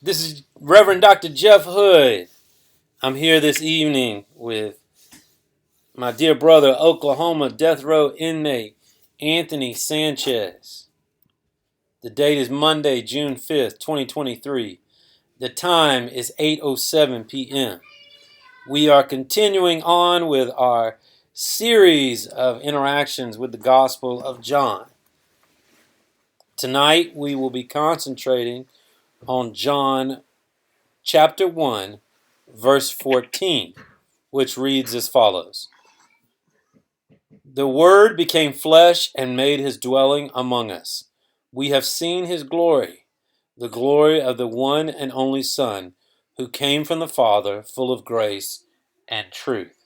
This is Reverend Dr. Jeff Hood. I'm here this evening with my dear brother, Oklahoma death row inmate Anthony Sanchez. The date is Monday, June 5th, 2023. The time is 8:07 p.m. We are continuing on with our series of interactions with the Gospel of John. Tonight we will be concentrating on John chapter 1, verse 14, which reads as follows. The Word became flesh and made his dwelling among us. We have seen his glory, the glory of the one and only Son, who came from the Father, full of grace and truth.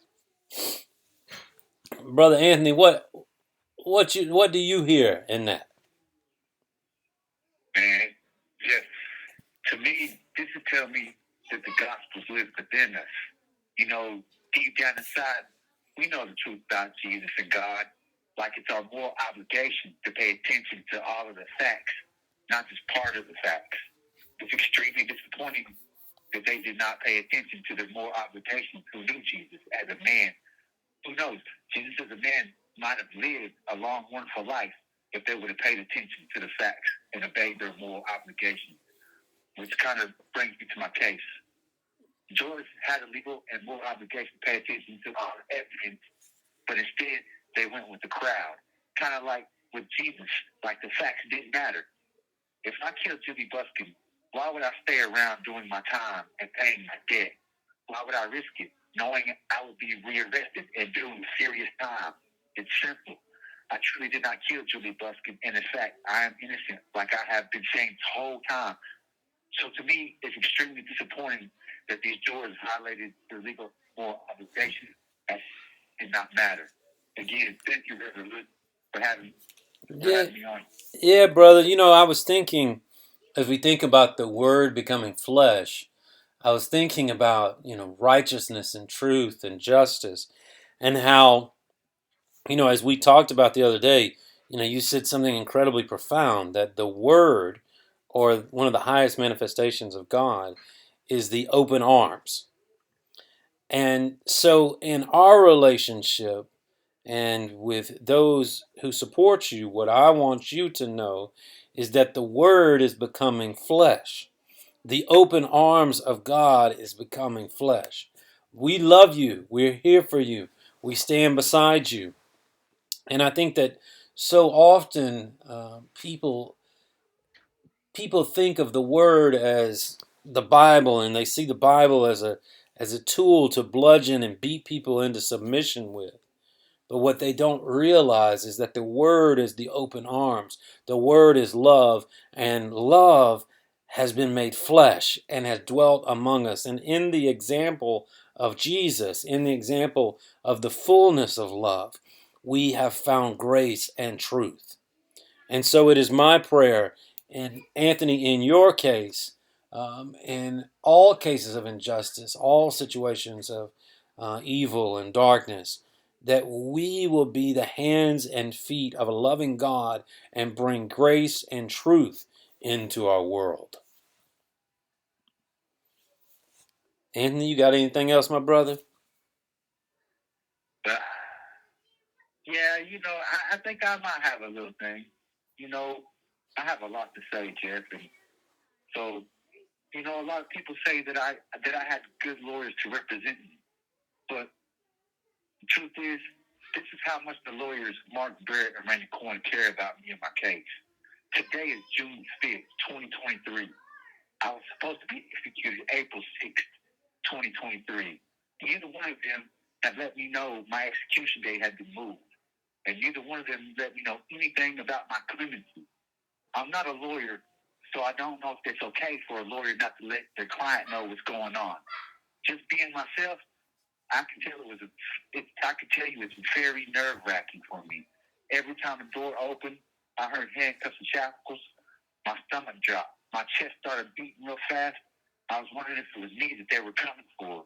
Brother Anthony, what do you hear in that? Man, yes. To me, this would tell me that the gospel lives within us. You know, deep down inside, we know the truth about Jesus and God. Like it's our moral obligation to pay attention to all of the facts, not just part of the facts. It's extremely disappointing that they did not pay attention to their moral obligation who knew Jesus as a man. Who knows? Jesus as a man might have lived a long, wonderful life if they would have paid attention to the facts and obeyed their moral obligation. Which kind of brings me to my case. George had a legal and moral obligation to pay attention to all the evidence, but instead they went with the crowd. Kind of like with Jesus, like the facts didn't matter. If I killed Julie Buskin, why would I stay around doing my time and paying my debt? Why would I risk it, knowing I would be rearrested and doing serious time? It's simple. I truly did not kill Julie Buskin, and in fact, I am innocent, like I have been saying this whole time. So to me, it's extremely disappointing that these jurors violated their legal moral obligation and did not matter. Again, thank you, Reverend Luke, for having me on. Yeah, brother. I was thinking, as we think about the Word becoming flesh, I was thinking about, righteousness and truth and justice, and how, as we talked about the other day, you said something incredibly profound, that the Word, or one of the highest manifestations of God, is the open arms. And so in our relationship and with those who support you, what I want you to know is that the Word is becoming flesh. The open arms of God is becoming flesh. We love you. We're here for you. We stand beside you. And I think that so often people think of the Word as the Bible, and they see the Bible as a tool to bludgeon and beat people into submission with. But what they don't realize is that the Word is the open arms. The Word is love, and love has been made flesh and has dwelt among us. And in the example of Jesus, in the example of the fullness of love, we have found grace and truth. And so it is my prayer, and Anthony, in your case, in all cases of injustice, all situations of evil and darkness, that we will be the hands and feet of a loving God and bring grace and truth into our world. Anthony, you got anything else, my brother? Uh, yeah, I think I might have a little thing. You know, I have a lot to say, Jeff, and so a lot of people say that I had good lawyers to represent me, but the truth is, this is how much the lawyers Mark Barrett and Randy Cohen care about me and my case. Today is June 5th, 2023. I was supposed to be executed April 6th, 2023. Neither one of them have let me know my execution date had been moved. And neither one of them let me know anything about my clemency. I'm not a lawyer, so I don't know if it's okay for a lawyer not to let their client know what's going on. Just being myself, I can tell it's very nerve wracking for me. Every time the door opened, I heard handcuffs and shackles. My stomach dropped. My chest started beating real fast. I was wondering if it was me that they were coming for.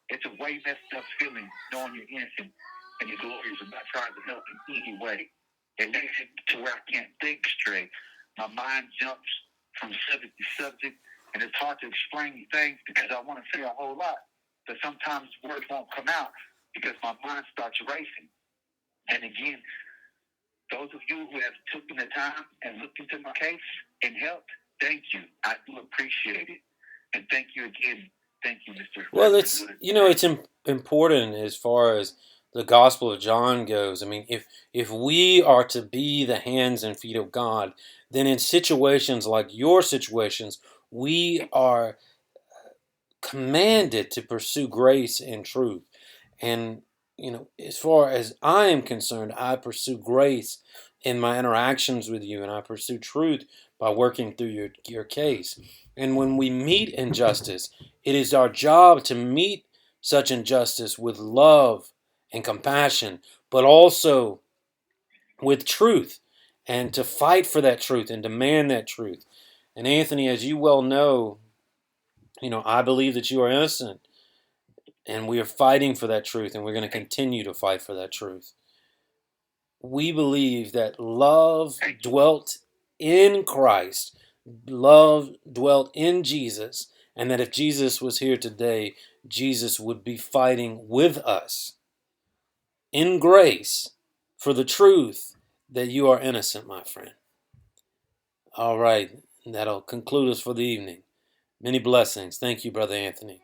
It's a way messed up feeling knowing you're innocent and your lawyers are not trying to help in any way. It makes it to where I can't think straight. My mind jumps from subject to subject, And it's hard to explain things because I want to say a whole lot. But sometimes words won't come out because my mind starts racing. And again, those of you who have taken the time and looked into my case and helped, thank you. I do appreciate it. And thank you again. Thank you, Mr. Well, it's important as far as the Gospel of John goes. I mean, if we are to be the hands and feet of God, then in situations like your situations, we are commanded to pursue grace and truth. And, as far as I am concerned, I pursue grace in my interactions with you, and I pursue truth by working through your case. And when we meet injustice, it is our job to meet such injustice with love and compassion, but also with truth, and to fight for that truth and demand that truth. And Anthony, as you well know, I believe that you are innocent, and we are fighting for that truth, and we're going to continue to fight for that truth. We believe that love dwelt in Christ, love dwelt in Jesus, and that if Jesus was here today, Jesus would be fighting with us in grace for the truth that you are innocent, my friend. All right, that'll conclude us for the evening. Many blessings. Thank you, Brother Anthony.